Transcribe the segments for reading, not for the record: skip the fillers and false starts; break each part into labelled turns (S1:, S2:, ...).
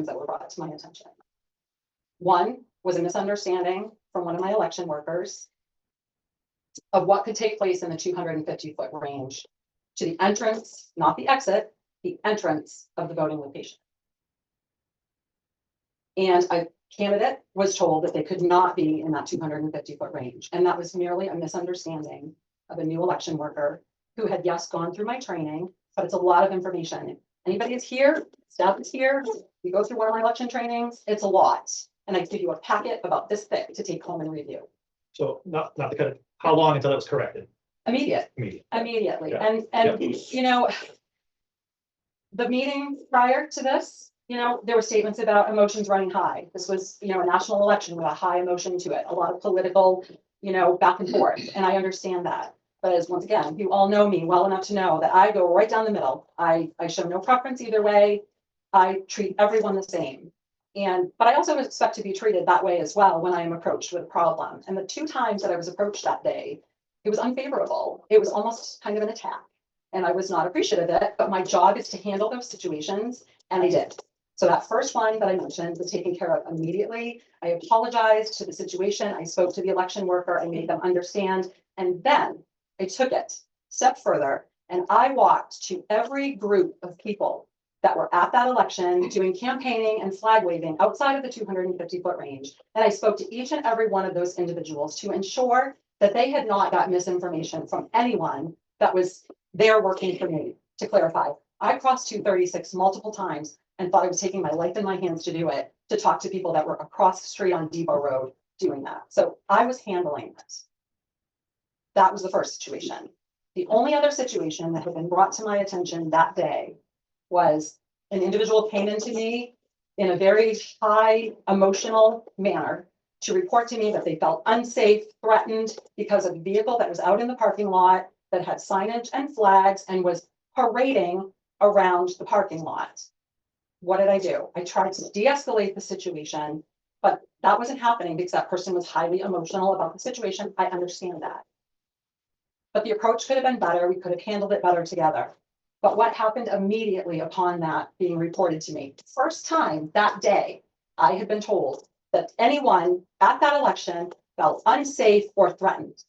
S1: situations that were brought to my attention. One was a misunderstanding from one of my election workers of what could take place in the 250-foot range to the entrance, not the exit, the entrance of the voting location. And a candidate was told that they could not be in that 250-foot range. And that was merely a misunderstanding of a new election worker who had, yes, gone through my training, but it's a lot of information. Anybody is here, staff is here, we go through one of my election trainings, it's a lot. And I give you a packet about this thick to take home and review.
S2: So not to cut it, how long until it was corrected?
S1: Immediately.
S2: Yeah.
S1: And you know, the meeting prior to this, you know, there were statements about emotions running high. This was, you know, a national election with a high emotion to it, a lot of political, you know, back and forth. And I understand that. But as once again, you all know me well enough to know that I go right down the middle. I show no preference either way. I treat everyone the same. But I also expect to be treated that way as well when I am approached with a problem. And the 2 times that I was approached that day, it was unfavorable. It was almost kind of an attack. And I was not appreciative of it, but my job is to handle those situations, and I did. So that first one that I mentioned was taken care of immediately. I apologized to the situation. I spoke to the election worker. I made them understand. And then I took it a step further, and I walked to every group of people that were at that election doing campaigning and flag waving outside of the 250-foot range. And I spoke to each and every one of those individuals to ensure that they had not got misinformation from anyone that was there working for me. To clarify, I crossed 236 multiple times and thought I was taking my life in my hands to do it, to talk to people that were across the street on Depot Road doing that. So I was handling it. That was the first situation. The only other situation that had been brought to my attention that day was an individual came into me in a very high emotional manner to report to me that they felt unsafe, threatened because of a vehicle that was out in the parking lot that had signage and flags and was parading around the parking lot. What did I do? I tried to de-escalate the situation, but that wasn't happening because that person was highly emotional about the situation. I understand that. But the approach could have been better. We could have handled it better together. But what happened immediately upon that being reported to me? First time that day, I had been told that anyone at that election felt unsafe or threatened.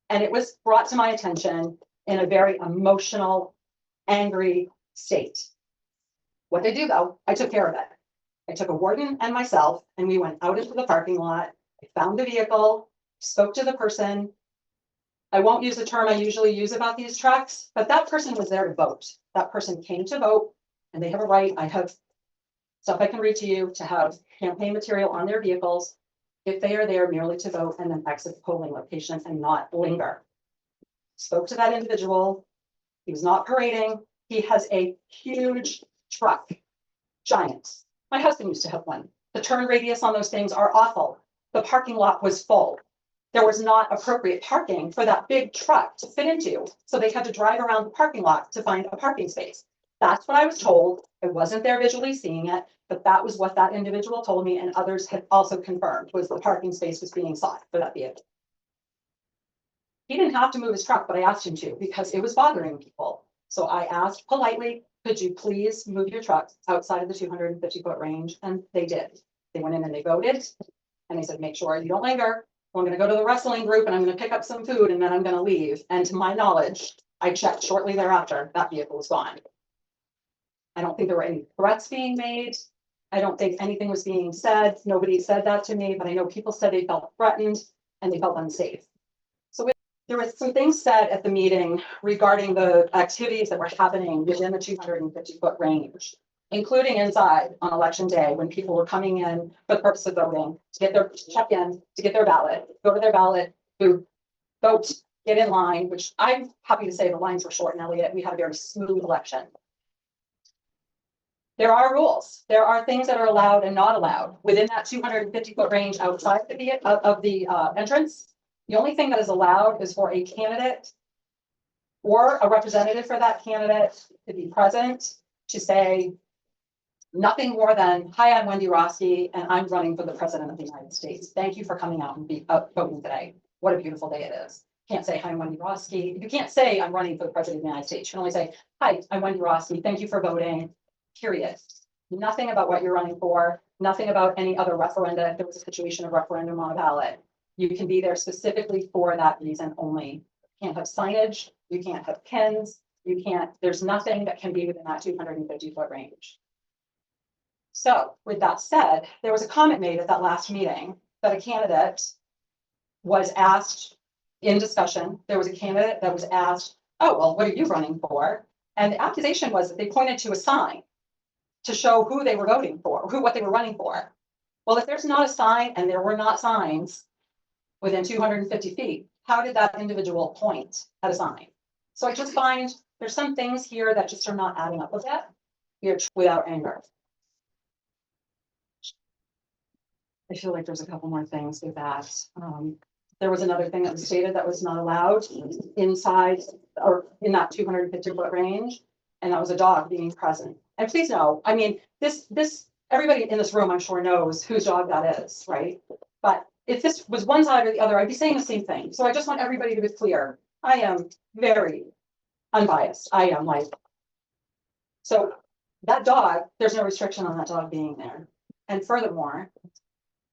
S1: And it was brought to my attention in a very emotional, angry state. What did I do though? I took care of it. I took a warden and myself, and we went out into the parking lot. I found the vehicle, spoke to the person. I won't use the term I usually use about these trucks, but that person was there to vote. That person came to vote, and they have a right. I have stuff I can read to you to have campaign material on their vehicles if they are there merely to vote and then exit the polling location and not linger. Spoke to that individual. He was not parading. He has a huge truck, giant. My husband used to have one. The turn radius on those things are awful. The parking lot was full. There was not appropriate parking for that big truck to fit into. So they had to drive around the parking lot to find a parking space. That's what I was told. I wasn't there visually seeing it, but that was what that individual told me, and others had also confirmed was the parking space was being sought for that vehicle. He didn't have to move his truck, but I asked him to because it was bothering people. So I asked politely, could you please move your truck outside of the 250-foot range? And they did. They went in and they voted, and they said, make sure you don't linger. I'm going to go to the wrestling group and I'm going to pick up some food and then I'm going to leave. And to my knowledge, I checked shortly thereafter, that vehicle was gone. I don't think there were any threats being made. I don't think anything was being said. Nobody said that to me, but I know people said they felt threatened and they felt unsafe. So there were some things said at the meeting regarding the activities that were happening within the 250-foot range, including inside on election day when people were coming in for the purpose of voting, to get their check-in, to get their ballot, go to their ballot, to vote, get in line, which I'm happy to say the lines were short in Eliot. We had a very smooth election. There are rules. There are things that are allowed and not allowed within that 250-foot range outside of the entrance. The only thing that is allowed is for a candidate or a representative for that candidate to be present to say nothing more than, hi, I'm Wendy Roski, and I'm running for the president of the United States. Thank you for coming out and voting today. What a beautiful day it is. Can't say, hi, I'm Wendy Roski. You can't say I'm running for the president of the United States. You can only say, hi, I'm Wendy Roski. Thank you for voting, period. Nothing about what you're running for, nothing about any other referenda. If there was a situation of referendum on a ballot, you can be there specifically for that reason only. You can't have signage, you can't have pins, you can't, there's nothing that can be within that 250-foot range. So with that said, there was a comment made at that last meeting that a candidate was asked in discussion. There was a candidate that was asked, oh, well, what are you running for? And the accusation was that they pointed to a sign to show who they were voting for, what they were running for. Well, if there's not a sign and there were not signs within 250 feet, how did that individual point at a sign? So I just find there's some things here that just are not adding up with that here without anger. I feel like there's a couple more things with that. There was another thing that was stated that was not allowed inside or in that 250-foot range, and that was a dog being present. And please know, I mean, everybody in this room, I'm sure, knows whose dog that is, right? But if this was one side or the other, I'd be saying the same thing. So I just want everybody to be clear. I am very unbiased. I am like, so that dog, there's no restriction on that dog being there. And furthermore,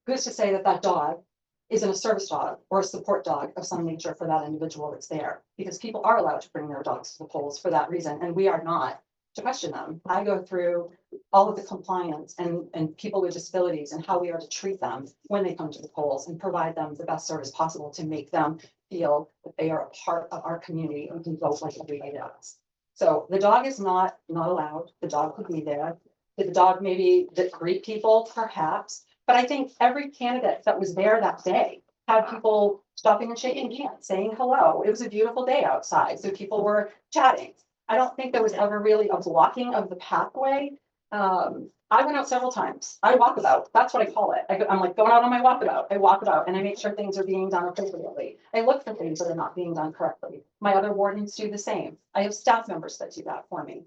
S1: who's to say that that dog isn't a service dog or a support dog of some nature for that individual that's there? Because people are allowed to bring their dogs to the polls for that reason, and we are not to question them. I go through all of the compliance and people with disabilities and how we are to treat them when they come to the polls and provide them the best service possible to make them feel that they are a part of our community and can vote like everybody else. So the dog is not allowed. The dog could be there. Did the dog maybe greet people? Perhaps. But I think every candidate that was there that day had people stopping and shaking hands, saying hello. It was a beautiful day outside, so people were chatting. I don't think there was ever really a blocking of the pathway. I went out several times. I walk about. That's what I call it. I'm like going out on my walkabout. I walk about and I make sure things are being done appropriately. I look for things that are not being done correctly. My other wardens do the same. I have staff members that do that for me.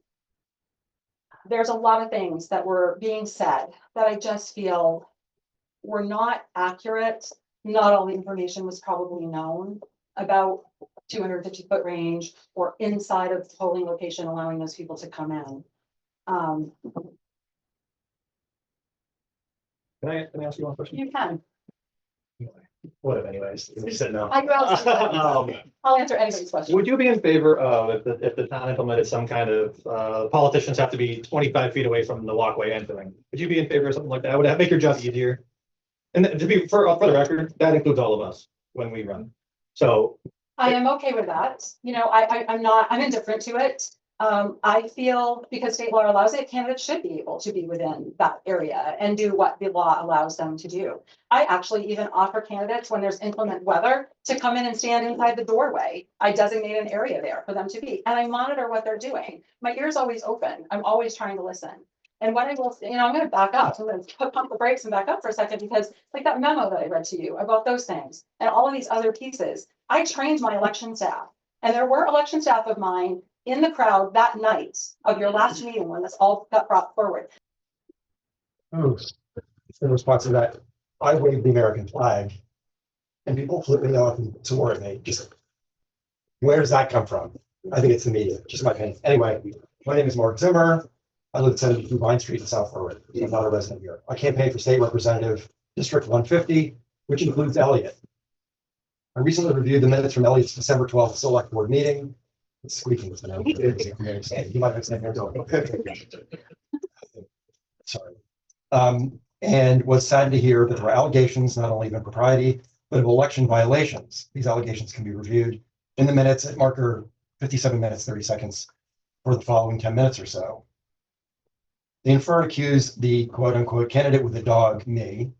S1: There's a lot of things that were being said that I just feel were not accurate. Not all the information was probably known about 250-foot range or inside of the polling location, allowing those people to come in.
S2: Can I ask you one question?
S1: You can.
S2: Whatever, anyways, you said no.
S1: I'll answer anybody's question.
S2: Would you be in favor of if the town implemented some kind of politicians have to be 25 feet away from the walkway entering? Would you be in favor of something like that? Would that make your job easier? And to be for the record, that includes all of us when we run. So
S1: I am okay with that. You know, I'm indifferent to it. I feel because state law allows it, candidates should be able to be within that area and do what the law allows them to do. I actually even offer candidates when there's inclement weather to come in and stand inside the doorway. I designate an area there for them to be, and I monitor what they're doing. My ear's always open. I'm always trying to listen. And what I will, I'm going to back up. I'm going to pump the brakes and back up for a second, because like that memo that I read to you about those things and all of these other pieces, I trained my election staff, and there were election staff of mine in the crowd that night of your last meeting when this all got brought forward.
S3: In response to that, I waved the American flag and people flipped me off and toward me. Just, where does that come from? I think it's the media, just my opinion. Anyway, my name is Mark Zimmer. I live at 72 Vine Street in South Berwick. I'm not a resident here. I campaign for state representative District 150, which includes Eliot. I recently reviewed the minutes from Eliot's December 12th Select Board Meeting. It's squeaking with the note. You might have said sorry. And was sad to hear that there were allegations not only of impropriety, but of election violations. These allegations can be reviewed in the minutes at marker 57 minutes, 30 seconds for the following 10 minutes or so. They infer and accuse the quote unquote candidate with the dog, me,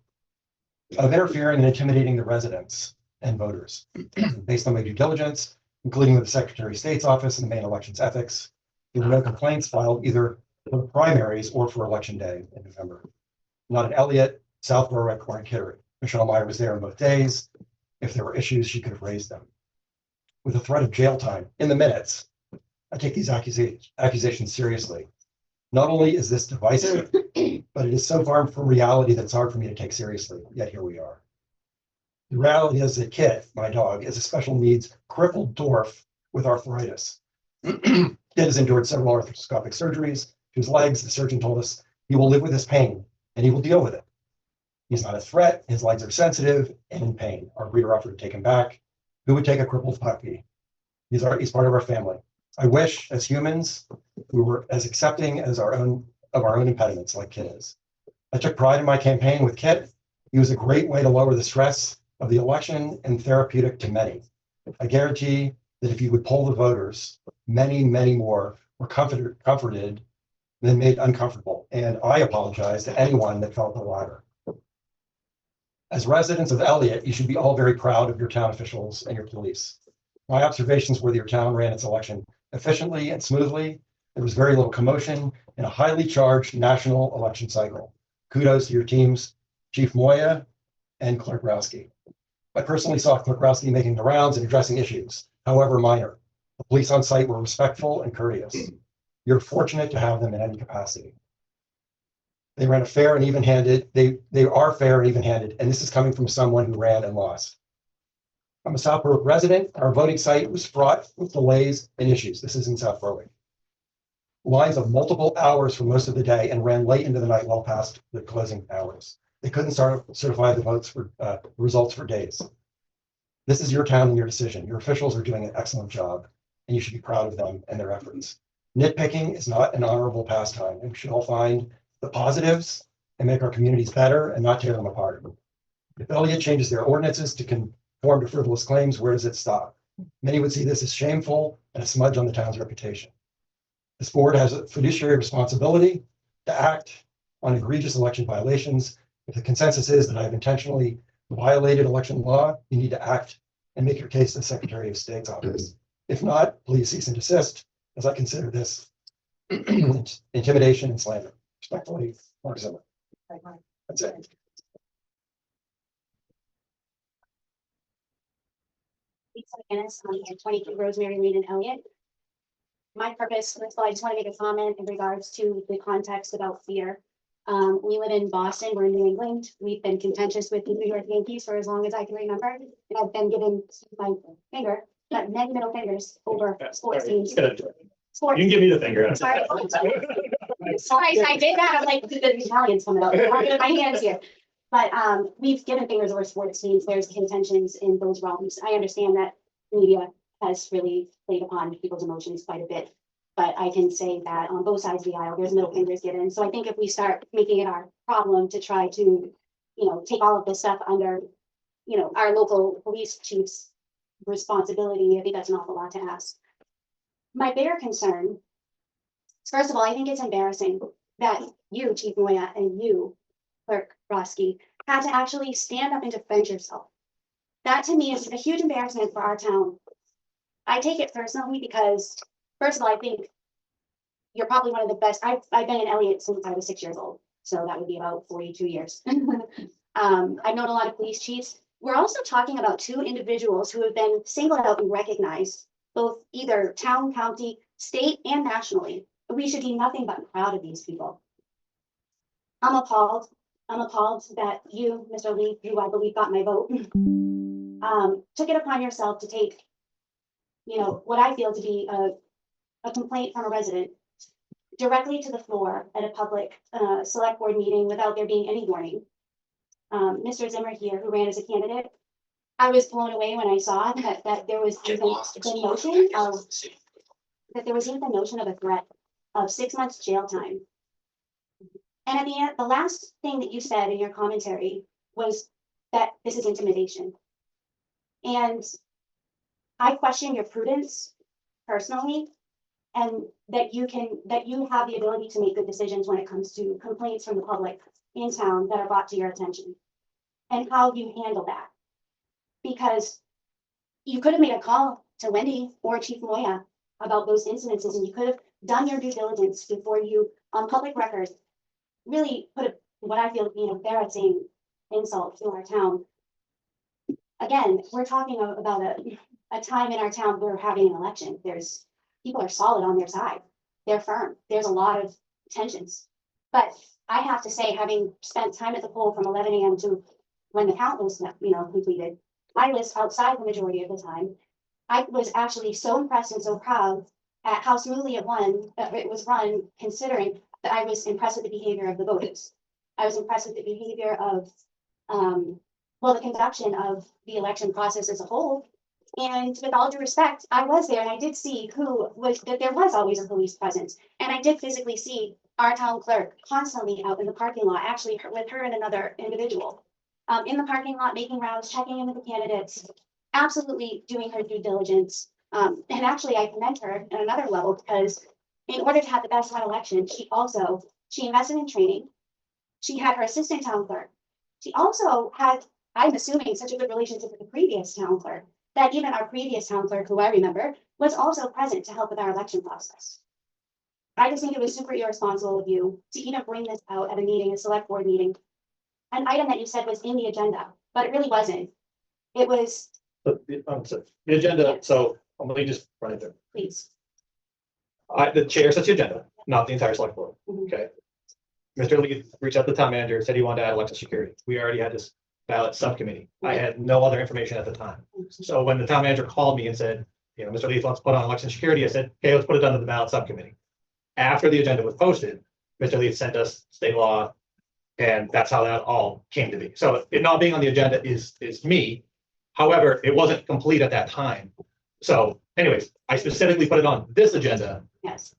S3: of interfering and intimidating the residents and voters. Based on my due diligence, including with the Secretary of State's office and the Maine Elections Ethics, there were no complaints filed either for the primaries or for Election Day in November. Not in Eliot, South Berwick, or in Kittery. Michelle Meyer was there on both days. If there were issues, she could have raised them. With the threat of jail time in the minutes, I take these accusations seriously. Not only is this divisive, but it is so far from reality that it's hard for me to take seriously, yet here we are. The reality is that Kit, my dog, is a special needs crippled dwarf with arthritis. Kit has endured several arthroscopic surgeries to his legs. The surgeon told us He will live with his pain and he will deal with it. He's not a threat. His legs are sensitive and in pain. Our breeder offered to take him back. Who would take a crippled puppy? He's part of our family. I wish, as humans, we were as accepting as our own impediments, like Kit is. I took pride in my campaign with Kit. He was a great way to lower the stress of the election and therapeutic to many. I guarantee that if you would poll the voters, many, many more were comforted than made uncomfortable. And I apologize to anyone that felt the latter. As residents of Eliot, you should be all very proud of your town officials and your police. My observations were that your town ran its election efficiently and smoothly. There was very little commotion in a highly charged national election cycle. Kudos to your teams, Chief Moya and Clerk Rowski. I personally saw Clerk Rowski making the rounds and addressing issues, however minor. The police on site were respectful and courteous. You're fortunate to have them in any capacity. They ran a fair and even-handed, they are fair and even-handed, and this is coming from someone who ran and lost. I'm a South Berwick resident. Our voting site was fraught with delays and issues. This is in South Berwick. Lines of multiple hours for most of the day and ran late into the night well past the closing hours. They couldn't certify the votes for results for days. This is your town and your decision. Your officials are doing an excellent job, and you should be proud of them and their efforts. Nitpicking is not an honorable pastime, and we should all find the positives and make our communities better and not tear them apart. If Eliot changes their ordinances to conform to frivolous claims, where does it stop? Many would see this as shameful and a smudge on the town's reputation. This board has a fiduciary responsibility to act on egregious election violations. If the consensus is that I've intentionally violated election law, you need to act and make your case to the Secretary of State's office. If not, please cease and desist, as I consider this intimidation and slander. Respectfully, Mark Zimmer. That's it.
S4: Lisa McGinnis, 22 Rosemary Lane in Eliot. My purpose, first of all, I just want to make a comment in regards to the context about fear. We live in Boston, we're in New England. We've been contentious with the New York Yankees for as long as I can remember. And I've been given my finger, got many middle fingers over sports teams.
S2: You can give me the finger.
S4: Sorry. Sorry, I did that. I'm like, the Italians coming out. My hands here. But we've given fingers over sports teams. There's contentions in those realms. I understand that media has really played upon people's emotions quite a bit. But I can say that on both sides of the aisle, there's middle fingers given. So I think if we start making it our problem to try to, take all of this stuff under, our local police chief's responsibility, I think that's an awful lot to ask. My bigger concern, first of all, I think it's embarrassing that you, Chief Moya, and you, Clerk Rowski, had to actually stand up and defend yourself. That to me is a huge embarrassment for our town. I take it personally because, first of all, I think you're probably one of the best. I've been in Eliot since I was 6 years old, so that would be about 42 years. I've known a lot of police chiefs. We're also talking about two individuals who have been singled out and recognized, both either town, county, state, and nationally. We should be nothing but proud of these people. I'm appalled. I'm appalled that you, Mr. Lee, who I believe got my vote, took it upon yourself to take, what I feel to be a complaint from a resident directly to the floor at a public select board meeting without there being any warning. Mr. Zimmer here, who ran as a candidate, I was blown away when I saw that there was even the notion of a threat of 6 months jail time. And at the end, the last thing that you said in your commentary was that this is intimidation. And I question your prudence personally, and that you have the ability to make good decisions when it comes to complaints from the public in town that are brought to your attention, and how you handle that. Because you could have made a call to Wendy or Chief Moya about those incidences, and you could have done your due diligence before you, on public record, really put what I feel to be an embarrassing insult to our town. Again, we're talking about a time in our town where we're having an election. People are solid on their side. They're firm. There's a lot of tensions. But I have to say, having spent time at the poll from 11 a.m. to when the count was, completed, I was outside the majority of the time. I was actually so impressed and so proud at how smoothly it was run, considering that I was impressed with the behavior of the voters. I was impressed with the behavior of, the conduction of the election process as a whole. And with all due respect, I was there and I did see that there was always a police presence. And I did physically see our town clerk constantly out in the parking lot, actually with her and another individual. In the parking lot, making rounds, checking in with the candidates, absolutely doing her due diligence. And actually I commend her at another level because in order to have the best town election, she invested in training. She had her assistant town clerk. She also had, I'm assuming, such a good relationship with the previous town clerk that even our previous town clerk, who I remember, was also present to help with our election process. I just think it was super irresponsible of you to even bring this out at a meeting, a select board meeting. An item that you said was in the agenda, but it really wasn't. It was,
S2: So the agenda, so let me just run it through.
S4: please.
S2: The chair sets the agenda, not the entire select board.
S4: Mhm.
S2: Okay. Mr. Lee reached out to the town manager, said he wanted to add election security. We already had this ballot subcommittee. I had no other information at the time. So when the town manager called me and said, Mr. Lee wants to put on election security, I said, okay, let's put it under the ballot subcommittee. After the agenda was posted, Mr. Lee sent us state law, and that's how that all came to be. So it not being on the agenda is me. However, it wasn't complete at that time. So anyways, I specifically put it on this agenda,
S4: Yes.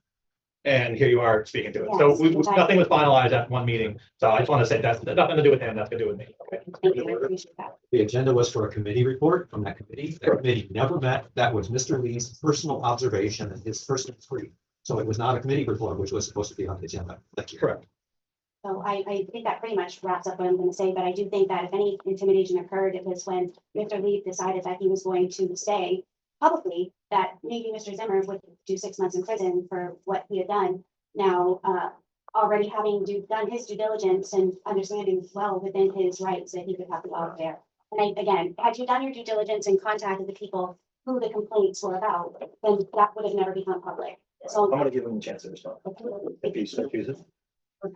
S2: and here you are speaking to it. So nothing was finalized at one meeting. So I just want to say that's nothing to do with him, that's to do with me. Okay.
S4: Thank you, I appreciate that.
S5: The agenda was for a committee report from that committee. That committee never met. That was Mr. Lee's personal observation and his personal tweet. So it was not a committee report, which was supposed to be on the agenda. Thank you.
S2: Correct.
S4: So I think that pretty much wraps up what I'm going to say, but I do think that if any intimidation occurred, it was when Mr. Lee decided that he was going to say publicly that maybe Mr. Zimmer would do 6 months in prison for what he had done. Now, already having done his due diligence and understanding well within his rights that he could have to go out there. And again, had you done your due diligence and contacted the people who the complaints were about, then that would have never become public. So
S2: I'm gonna give him a chance to respond. If he so chooses.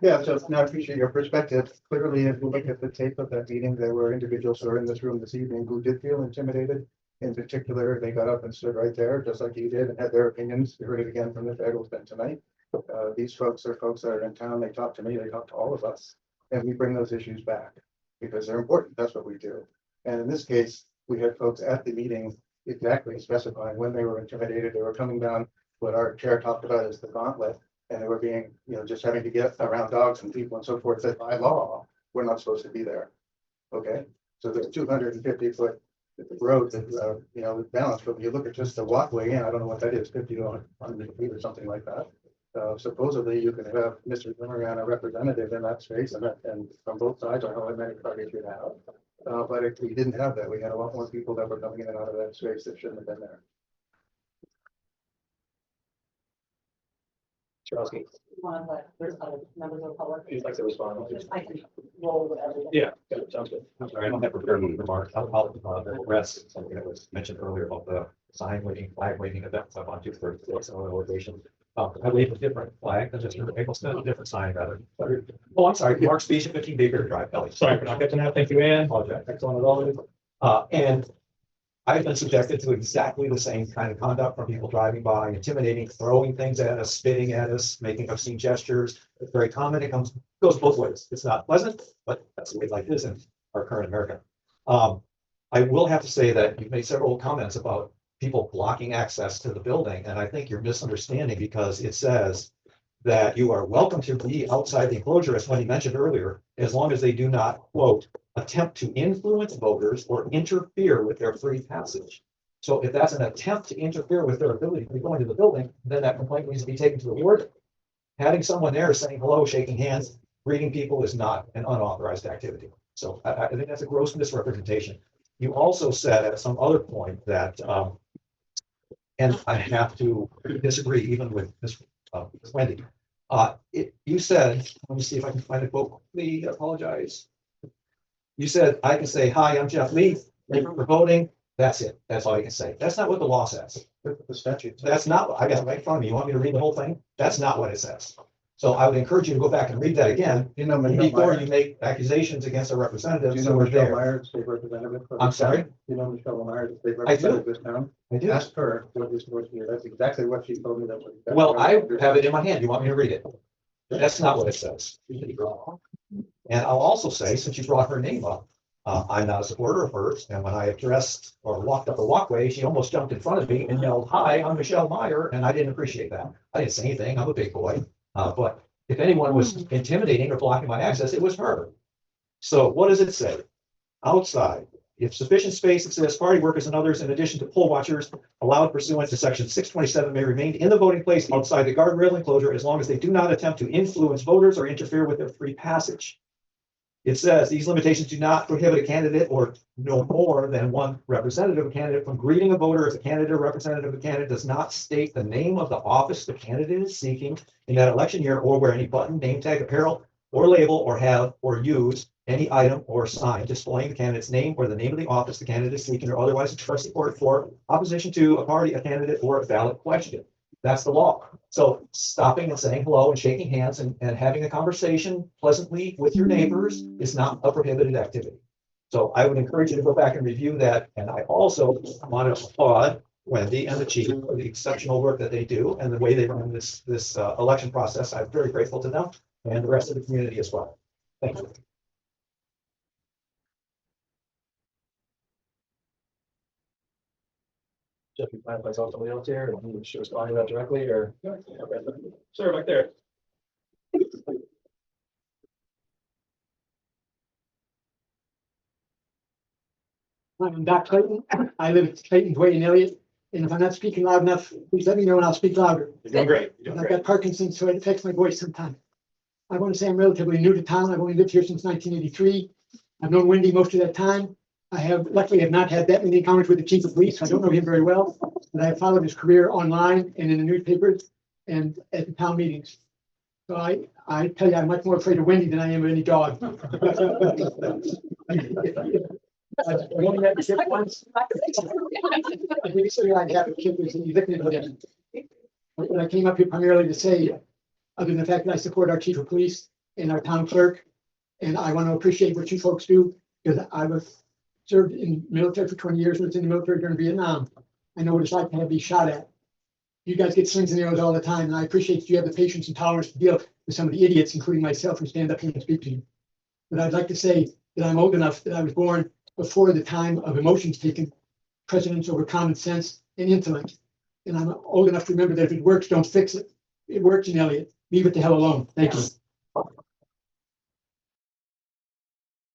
S6: Yeah, so no, I appreciate your perspective. Clearly, if you look at the tape of that meeting, there were individuals who are in this room this evening who did feel intimidated. In particular, they got up and stood right there, just like you did, and had their opinions. We heard it again from Mr. Eggleston tonight. These folks are folks that are in town. They talk to me, they talk to all of us, and we bring those issues back because they're important. That's what we do. And in this case, we had folks at the meeting exactly specifying when they were intimidated. They were coming down what our chair talked about as the gauntlet. And they were being, just having to get around dogs and people and so forth, that by law, we're not supposed to be there. Okay, so there's 250-foot road that, balanced, but when you look at just the walkway in, I don't know what that is, 50 to 100 feet or something like that. Supposedly you can have Mr. Zimmer and a representative in that space and from both sides, I don't know how many parties you have. But if we didn't have that, we had a lot more people that were coming in and out of that space that shouldn't have been there.
S2: Charles,
S1: One of there's other members of the public.
S2: you'd like to respond?
S1: I can roll whatever.
S2: Yeah, sounds good.
S5: I'm sorry, I don't have prepared remarks. I'll address something that was mentioned earlier about the sign waving, flag waving events up on 236 on elevation. I wave a different flag than just Mr. Eggleston, a different sign rather. Oh, I'm sorry, Mark Speech, 15 Baker Drive, Ellie.
S2: Sorry for not catching that. Thank you, Ann.
S5: Apologize.
S2: Excellent as always.
S5: And I've been subjected to exactly the same kind of conduct from people driving by, intimidating, throwing things at us, spitting at us, making obscene gestures. It's very common. It goes both ways. It's not pleasant, but that's the way life is in our current America. I will have to say that you've made several comments about people blocking access to the building, and I think you're misunderstanding because it says that you are welcome to be outside the enclosure, as Wendy mentioned earlier, as long as they do not, quote, attempt to influence voters or interfere with their free passage. So if that's an attempt to interfere with their ability to go into the building, then that complaint needs to be taken to the board. Having someone there saying hello, shaking hands, greeting people is not an unauthorized activity. So I think that's a gross misrepresentation. You also said at some other point that, and I have to disagree even with Ms. Wendy. You said, let me see if I can find a quote. Please apologize. You said, I can say, hi, I'm Jeff Lee. Thank you for voting. That's it. That's all you can say. That's not what the law says.
S6: The statute.
S5: That's not, I got it right in front of me. You want me to read the whole thing? That's not what it says. So I would encourage you to go back and read that again before you make accusations against a representative.
S6: Do you
S5: So
S6: know
S5: we're
S6: Michelle
S5: there.
S6: Myers, state representative?
S5: I'm sorry?
S6: Do you know Michelle Myers, state
S5: I do.
S6: representative of this town?
S5: I do.
S6: Ask her what you're supposed to do. That's exactly what she told me.
S5: Well, I have it in my hand. You want me to read it? That's not what it says. And I'll also say, since you brought her name up, I'm not a supporter of hers, and when I addressed or walked up the walkway, she almost jumped in front of me and yelled, "Hi, I'm Michelle Meyer," and I didn't appreciate that. I didn't say anything, I'm a big boy, but if anyone was intimidating or blocking my access, it was her. So what does it say? Outside, if sufficient space exists, party workers and others, in addition to poll watchers, allowed pursuant to section 627 may remain in the voting place outside the guardrail enclosure as long as they do not attempt to influence voters or interfere with their free passage. It says these limitations do not prohibit a candidate or no more than one representative of a candidate from greeting a voter if the candidate or representative of the candidate does not state the name of the office the candidate is seeking in that election year, or wear any button, name tag, apparel, or label, or have or use any item or sign displaying the candidate's name or the name of the office the candidate is seeking, or otherwise express support for, opposition to a party, a candidate, or a ballot question. That's the law. So stopping and saying hello and shaking hands and having a conversation pleasantly with your neighbors is not a prohibited activity. So I would encourage you to go back and review that. And I also want to applaud Wendy and the chief for the exceptional work that they do and the way they run this election process. I'm very grateful to them and the rest of the community as well. Thank you.
S2: Jeff, you plan if I saw somebody else here and she was talking about directly or? Okay. Sir, back there.
S7: I'm Doc Clayton. I live at Clayton's Way in Eliot. And if I'm not speaking loud enough, please let me know and I'll speak louder.
S2: You're doing great. You're
S7: And
S2: doing
S7: I've
S2: great.
S7: got Parkinson's, so it affects my voice sometimes. I want to say I'm relatively new to town. I've only lived here since 1983. I've known Wendy most of that time. I have luckily have not had that many encounters with the chief of police. I don't know him very well, but I have followed his career online and in the newspapers and at the town meetings. So I tell you, I'm much more afraid of Wendy than I am of any dog. I've only met the kid once. I recently I have a kid who's evicted with him. But I came up here primarily to say, other than the fact that I support our chief of police and our town clerk, and I want to appreciate what you folks do, because I was served in the military for 20 years, was in the military during Vietnam. I know what it's like to have these shot at. You guys get slings and arrows all the time, and I appreciate that you have the patience and tolerance to deal with some of the idiots, including myself, who stand up here and speak to you. But I'd like to say that I'm old enough that I was born before the time of emotions taken precedence over common sense and intellect. And I'm old enough to remember that if it works, don't fix it. It works in Eliot. Leave it the hell alone. Thank you.